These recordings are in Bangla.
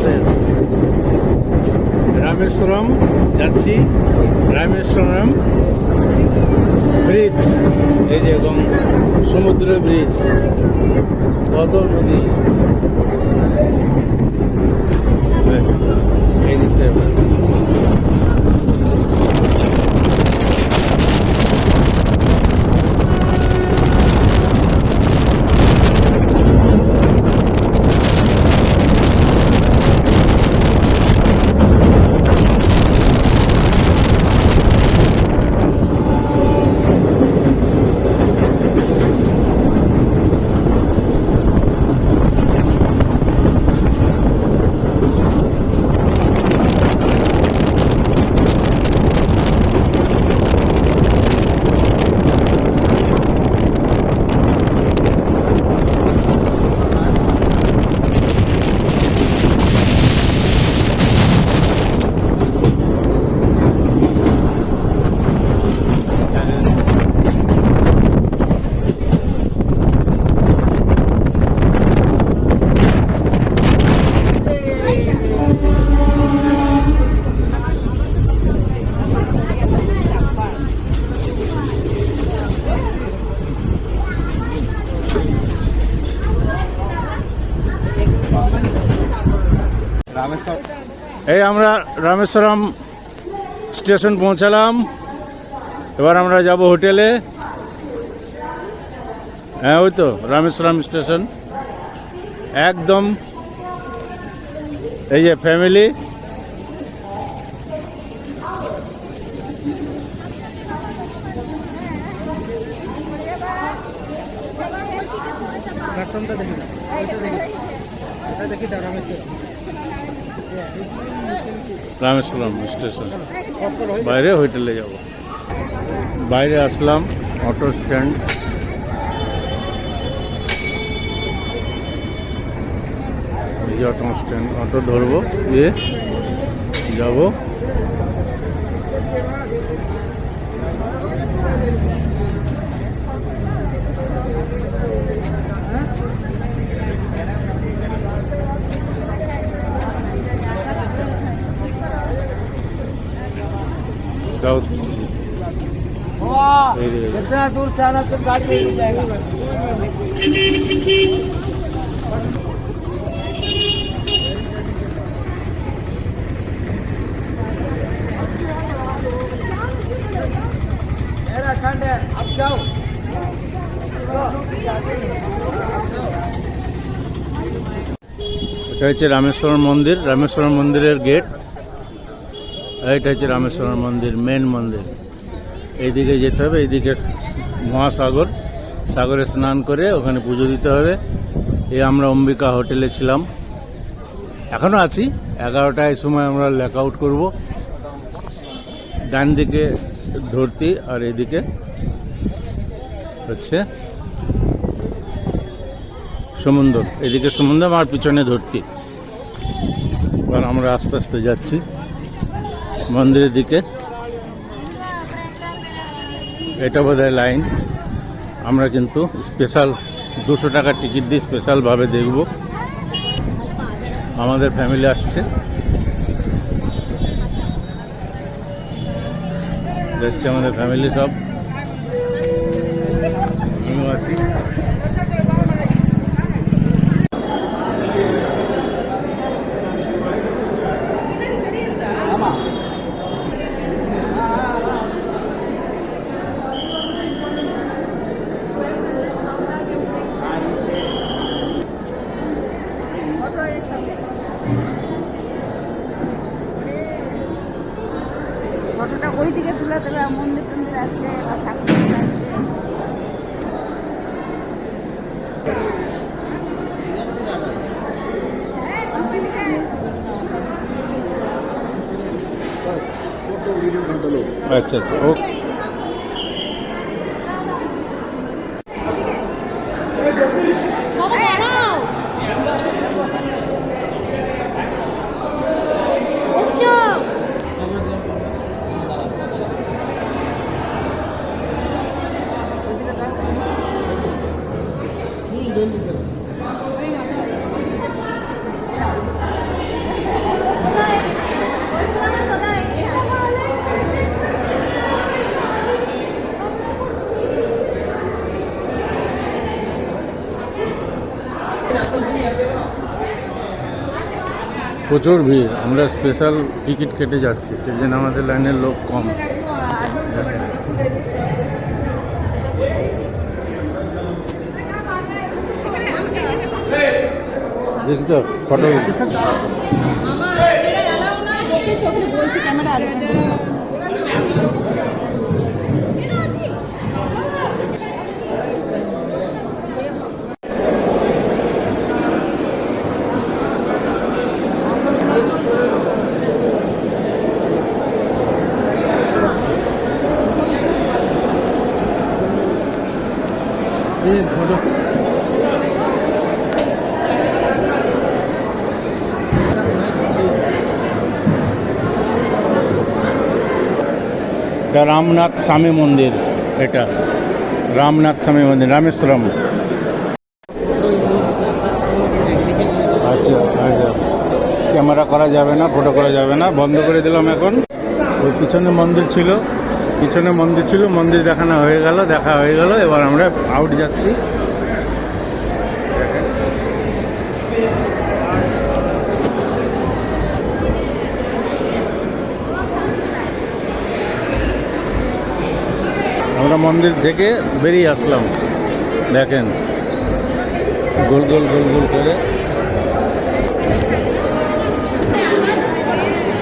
বাসেস। রামেশ্বরম যাচ্ছি, রামেশ্বরম ব্রিজ, এই যে এবং সমুদ্র ব্রিজ, কত নদী এই দিকটায়। এই আমরা রামেশ্বরম স্টেশন পৌঁছালাম, এবার আমরা যাব হোটেলে। হ্যাঁ ওই তো রামেশ্বরম স্টেশন, একদম এই যে ফ্যামিলি। রামেশ্বরম স্টেশন বাইরে হোটেলে যাব। বাইরে আসলাম অটো স্ট্যান্ড, এই যে অটো স্ট্যান্ড, অটো ধরবো, দিয়ে যাব। जितना दूर जाना तो गाड़ी में मिल जाएगा। मेरा ठंड है, अब जाओ। এটা হচ্ছে রামেশ্বরম মন্দির, রামেশ্বরম মন্দিরের গেট। এটা হচ্ছে রামেশ্বরম মন্দির, মেন মন্দির। এইদিকে যেতে হবে, এইদিকে মহাসাগর, সাগরে স্নান করে ওখানে পুজো দিতে হবে। এই আমরা অম্বিকা হোটেলে ছিলাম, এখনও আছি। 11টায় সময় আমরা লেক আউট করবো। ডান দিকে ধরতি আর এদিকে হচ্ছে সমুদ্র, এদিকে সমুদ্র আর পিছনে ধরতি। এবার আমরা আস্তে আস্তে যাচ্ছি মন্দিরের দিকে। এটা বোধহয় লাইন। আমরা কিন্তু স্পেশাল 200 টাকার টিকিট দিয়ে স্পেশালভাবে দেখব। আমাদের ফ্যামিলি আসছে, দেখছি আমাদের ফ্যামিলি সব, আমিও আছি। ফটোটা ওই দিকে তুলে দেবে, মন্দির টন্দির আসবে বা ঠাকুর আসবে। আচ্ছা আচ্ছা, ওকে। প্রচুর ভিড়, আমরা স্পেশাল টিকিট কেটে যাচ্ছি, সেজন্য আমাদের লাইনের লোক কম। দেখি তো ফটো বলছি ক্যামেরা আছে। ফটো এটা রামনাথ স্বামী মন্দির, এটা রামনাথ স্বামী মন্দির রামেশ্বরম। আচ্ছা ক্যামেরা করা যাবে না, ফটো করা যাবে না, বন্ধ করে দিলাম এখন। ওই পিছনে মন্দির ছিল, মন্দির দেখানো দেখা হয়ে গেল। এবার আমরা আউট যাচ্ছি। আমরা মন্দির থেকে বেরিয়ে আসলাম, দেখেন গোল গোল গোল গোল করে।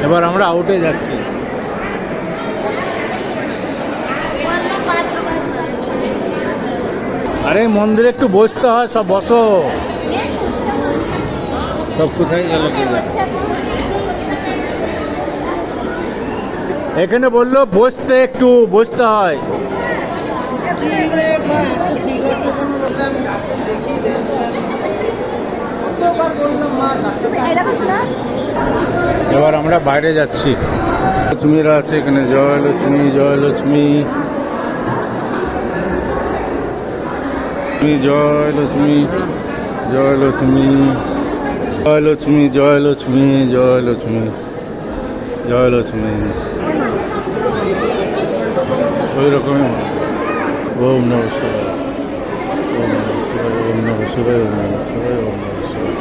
এবার আমরা আউটে যাচ্ছি। আরে মন্দিরে একটু বসতে হয়, সব বসো। সব কোথায় গেল? এখানে বললো বসতে, একটু বসতে হয়। এবার আমরা বাইরে যাচ্ছি। লক্ষ্মীরা আছে এখানে, জয় লক্ষ্মী জয় লক্ষ্মী জয় লক্ষ্মী জয় লক্ষ্মী জয় লক্ষ্মী জয় লক্ষ্মী জয় লক্ষ্মী জয় লক্ষ্মী। ওই রকমই ওম নমঃ শিবায়, ওম নমঃ শিবায়, ওম নমঃ শিবায়, ওম নমঃ শিবায়, ওম নমঃ শিবায়।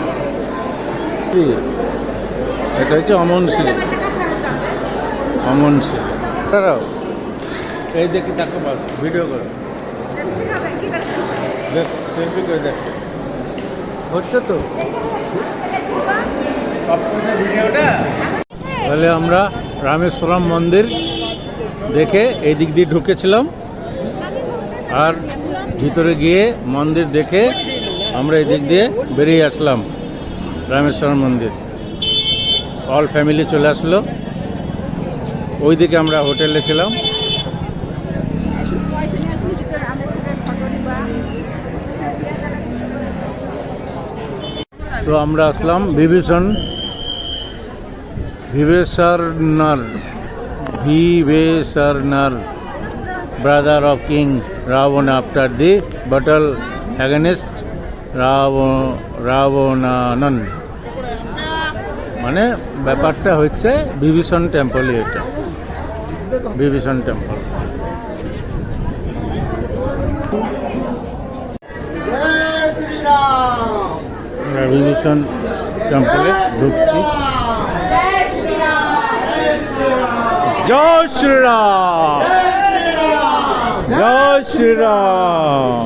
এটা হচ্ছে অমন শিব, অমন শিব। দাঁড়াও, এই দেখি তাকে বাস ভিডিও করো, দেখ সেলফি করে দেখ, হচ্ছে তো ভিডিওটা। তাহলে আমরা রামেশ্বরম মন্দির দেখে এই দিক দিয়ে ঢুকেছিলাম, আর ভিতরে গিয়ে মন্দির দেখে আমরা এই দিক দিয়ে বেরিয়ে আসলাম। রামেশ্বরম মন্দির অল ফ্যামিলি চলে আসলো। ওইদিকে আমরা হোটেলে ছিলাম। তো আমরা আসলাম Vivesarnar, brother of King Ravana after the battle against Ravananan। মানে ব্যাপারটা হচ্ছে বিভীষণ টেম্পল, এটা বিভীষণ টেম্পল। আমরা বিভীষণ টেম্পলে ঢুকছি। জয় শ্রীরাম, জয় শ্রীরাম।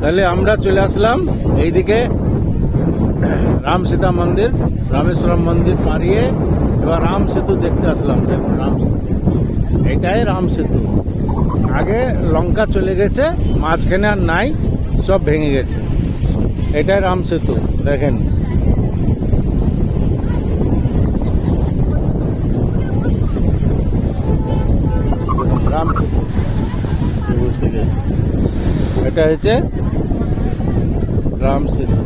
তাহলে আমরা চলে আসলাম এইদিকে রাম সীতা মন্দির, রামেশ্বরম মন্দির পাড়িয়ে এবার রাম সেতু দেখতে আসলাম। দেখুন রাম সেতু, এটাই রাম সেতু। আগে লঙ্কা চলে গেছে, মাঝখানে আর নাই, সব ভেঙে গেছে। এটাই রাম সেতু, দেখেন। রাম সেতু বসে গেছে, এটা হচ্ছে রাম সেতু।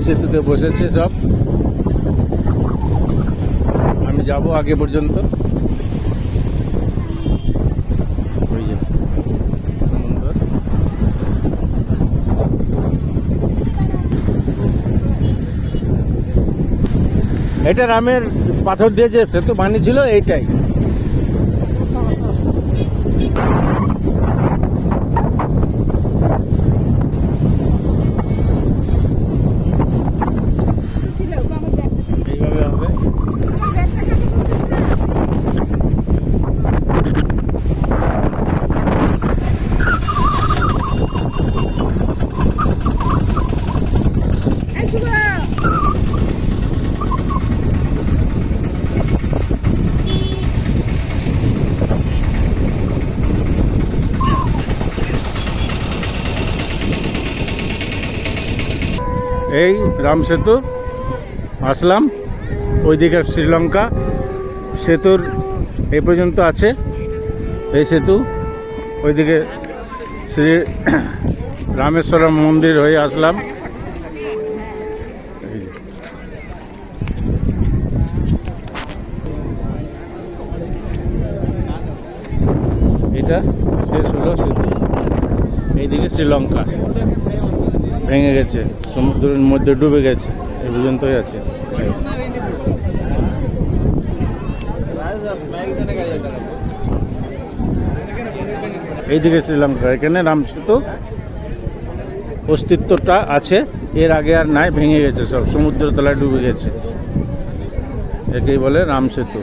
সেতুতে বসেছে সব। আমি যাব আগে পর্যন্ত। ওই যে সমুদ্র। এটা রামের পাথর দিয়ে যে সেতু বানিয়েছিল, এইটাই। রাম সেতু আসলাম। ওইদিকে শ্রীলঙ্কা সেতুর এই পর্যন্ত আছে এই সেতু। ওইদিকে শ্রী রামেশ্বরম মন্দির হয়ে আসলাম। এই যে। এটা শেষ হলো সেতু। এইদিকে শ্রীলঙ্কা ভেঙে গেছে, সমুদ্রের মধ্যে ডুবে গেছে, এই পর্যন্তই আছে। এইদিকে শ্রীলঙ্কা, এখানে রাম সেতু অস্তিত্বটা আছে, এর আগে আর নাই, ভেঙে গেছে সব, সমুদ্র তলায় ডুবে গেছে। একেই বলে রাম সেতু।